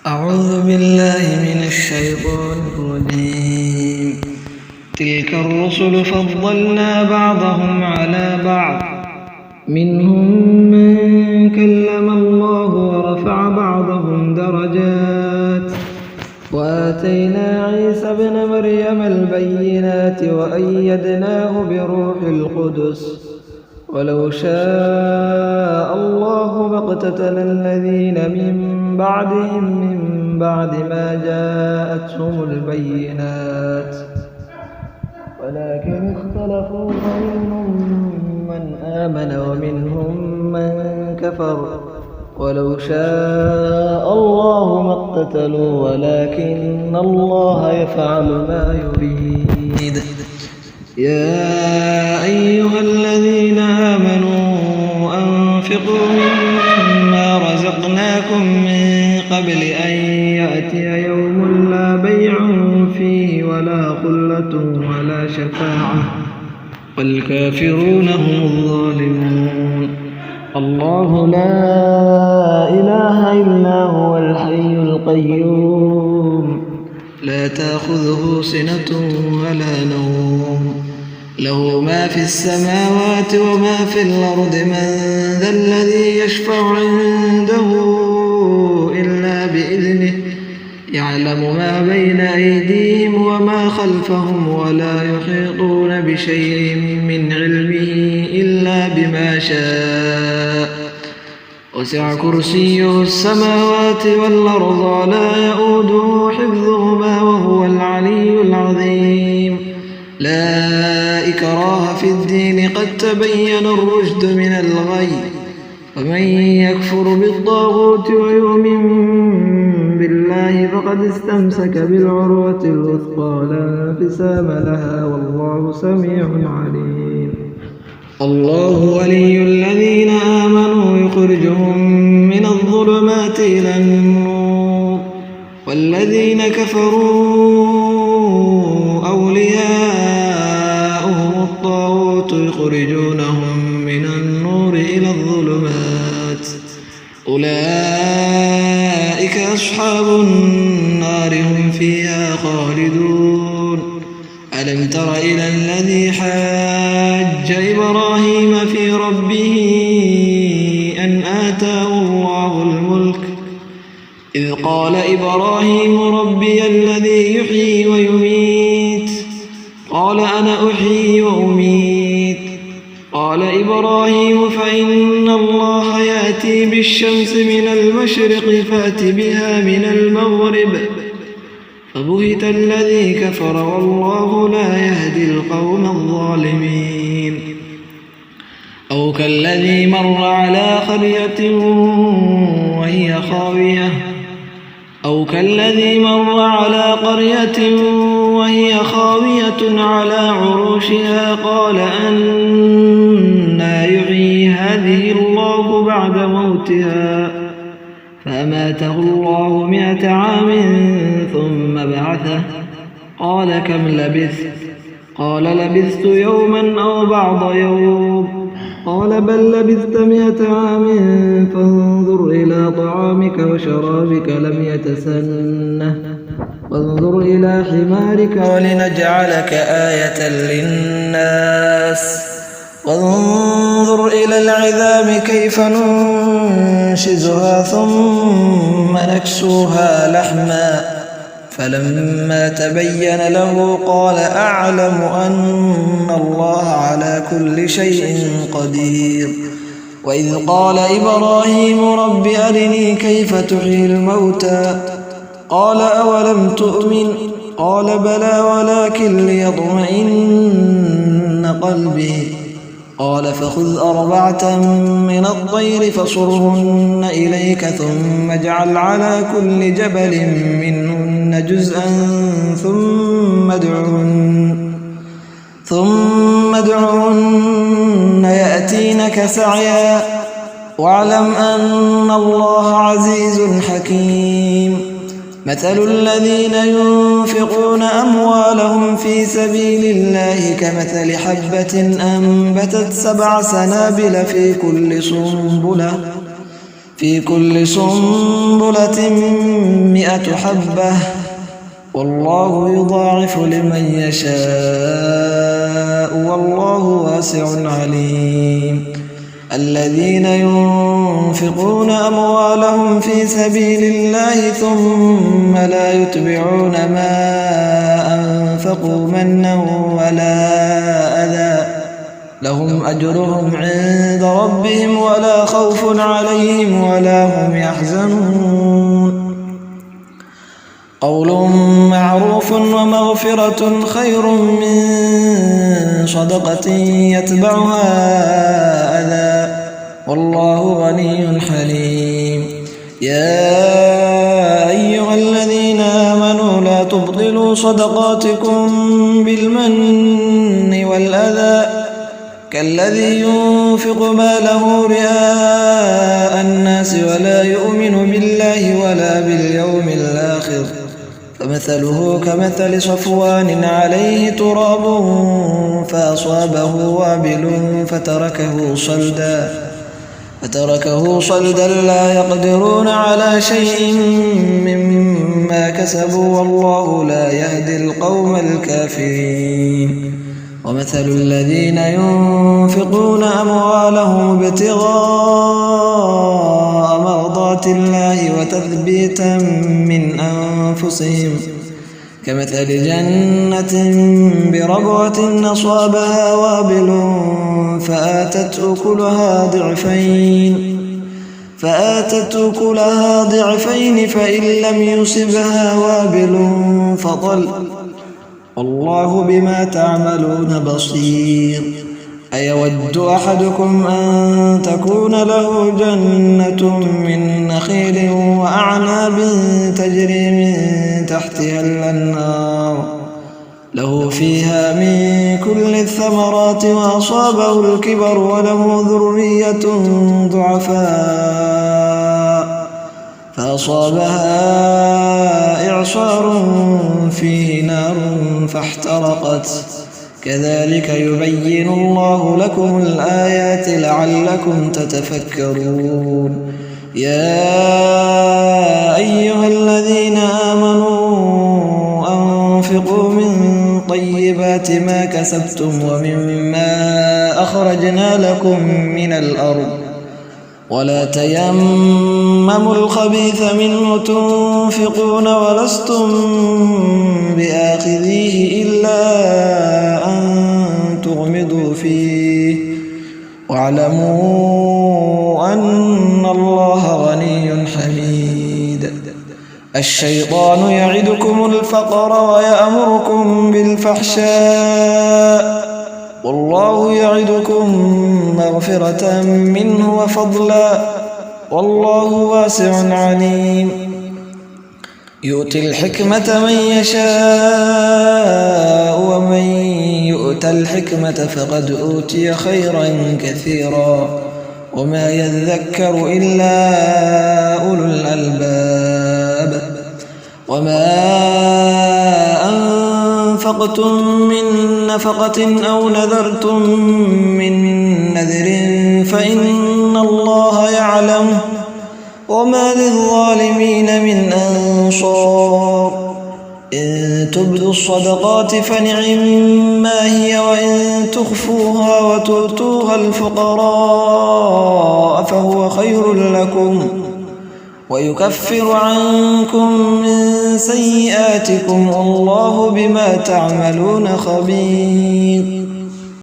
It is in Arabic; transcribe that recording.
أعوذ بالله من الشيطان الرجيم. تلك الرسل فضلنا بعضهم على بعض، منهم من كلم الله ورفع بعضهم درجات، وآتينا عيسى ابن مريم البينات وأيدناه بروح القدس، ولو شاء الله ما اقتتل الذين من بعدهم من بعد ما جاءتهم البينات، ولكن اختلفوا فمنهم من آمن ومنهم من كفر، ولو شاء الله ما اقتتلوا ولكن الله يفعل ما يريد. يا أيها الذين آمنوا أنفقوا مما رزقناكم من قبل أن يأتي يوم لا بيع فيه ولا خلة ولا شفاعة والكافرون هم الظالمون. الله لا إله إلا هو الحي القيوم، لا تأخذه سنة ولا نوم، له ما في السماوات وما في الأرض. من ذا الذي يشفع عنده إلا بإذنه، يعلم ما بين أيديهم وما خلفهم، ولا يحيطون بشيء من علمه إلا بما شاء. وسع كرسيه السماوات والأرض ولا يؤوده حفظهما وهو العلي العظيم. لا إكراه في الدين، قد تبين الرشد من الغي، ومن يكفر بالطاغوت ويؤمن بالله فقد استمسك بالعروة الوثقى لا انفصام لها، والله سميع عليم. الله ولي الذين آمنوا يخرجهم من الظلمات إلى النور، والذين كفروا أولياؤهم الطاغوت يخرجونهم من النور إلى الظلمات، أولئك أصحاب النار هم فيها خالدون. ألم تر إلى الذي حاج إبراهيم في ربه أن آتاه الله الملك، إذ قال إبراهيم ربي الذي يحيي ويميت، قال أنا أحيي وأميت. قال إبراهيم فإن الله يأتي بالشمس من المشرق فأت بها من المغرب، فبهت الذي كفر والله لا يهدي القوم الظالمين. أو كالذي مر على قرية وهي خاوية على عروشها، قال أنى يحيي هذه الله بعد موتها، فأماته الله 100 عام ثم بعثه، قال كم لبثت؟ قال لبثت يوما أو بعض يوم، قال بل لبثت 100 عام فانظر إلى طعامك وشرابك لم يتسنه، وانظر إلى حمارك ولنجعلك آية للناس، وانظر إلى العظام كيف ننشزها ثم نكسوها لحما، فلما تبين له قال أعلم أن الله على كل شيء قدير. وإذ قال إبراهيم رب أرني كيف تحيي الموتى، قال أولم تؤمن؟ قال بلى ولكن ليطمئن قلبي. قال فخذ 4 من الطير فصرهن إليك ثم اجعل على كل جبل منهن جزءا ثم ادعهن يأتينك سعيا، واعلم أن الله عزيز حكيم. مثل الذين ينفقون أموالهم في سبيل الله كمثل حبة أنبتت 7 سنابل في كل سنبلة في كل سنبلة 100 حبة والله يضاعف لمن يشاء والله واسع عليم. الذين ينفقون أموالهم في سبيل الله ثم لا يتبعون ما أنفقوا منا ولا أذى لهم أجرهم عند ربهم ولا خوف عليهم ولا هم يحزنون. قول معروف ومغفرة خير من صدقة يتبعها أذى والله غني حليم. يا أيها الذين آمنوا لا تبطلوا صدقاتكم بالمن والأذى كالذي ينفق ماله رئاء الناس ولا يؤمن بالله ولا باليوم الآخر فمثله كمثل صفوان عليه تراب فأصابه وابل فتركه صلدا لا يقدرون على شيء مما كسبوا والله لا يهدي القوم الكافرين. ومثل الذين ينفقون أموالهم ابتغاء مرضات الله وتثبيتا من أنفسهم كمثل جنة بربوة أصابها وابل فآتت أكلها ضعفين فإن لم يصبها وابل فطل والله بما تعملون بصير. أيود أحدكم أن تكون له جنة من نخيل وأعناب تجري من تحتها الأنهار له فيها من كل الثمرات وأصابه الكبر وله ذرية ضعفاء فأصابها إعصار فيه نار فاحترقت كذلك يبين الله لكم الآيات لعلكم تتفكرون. يا أيها الذين آمنوا أنفقوا من طيبات ما كسبتم ومما أخرجنا لكم من الأرض ولا تيمموا الخبيث منه تنفقون ولستم بآخذيه إلا أن تغمضوا فيه واعلموا أن الله غني حميد. الشيطان يعدكم الفقر ويأمركم بالفحشاء والله يعدكم مغفرة منه وفضلا والله واسع عليم. يؤتي الحكمة من يشاء ومن يؤت الحكمة فقد أوتي خيرا كثيرا وما يذكر إلا أولو الألباب. وما أنفقتم من نفقة أو نذرتم من نذر فإن الله يعلمه وما للظالمين من أنصار. إن تبدوا الصدقات فنعما هي وإن تخفوها وتؤتوها الفقراء فهو خير لكم ويكفر عنكم من سيئاتكم والله بما تعملون خبير.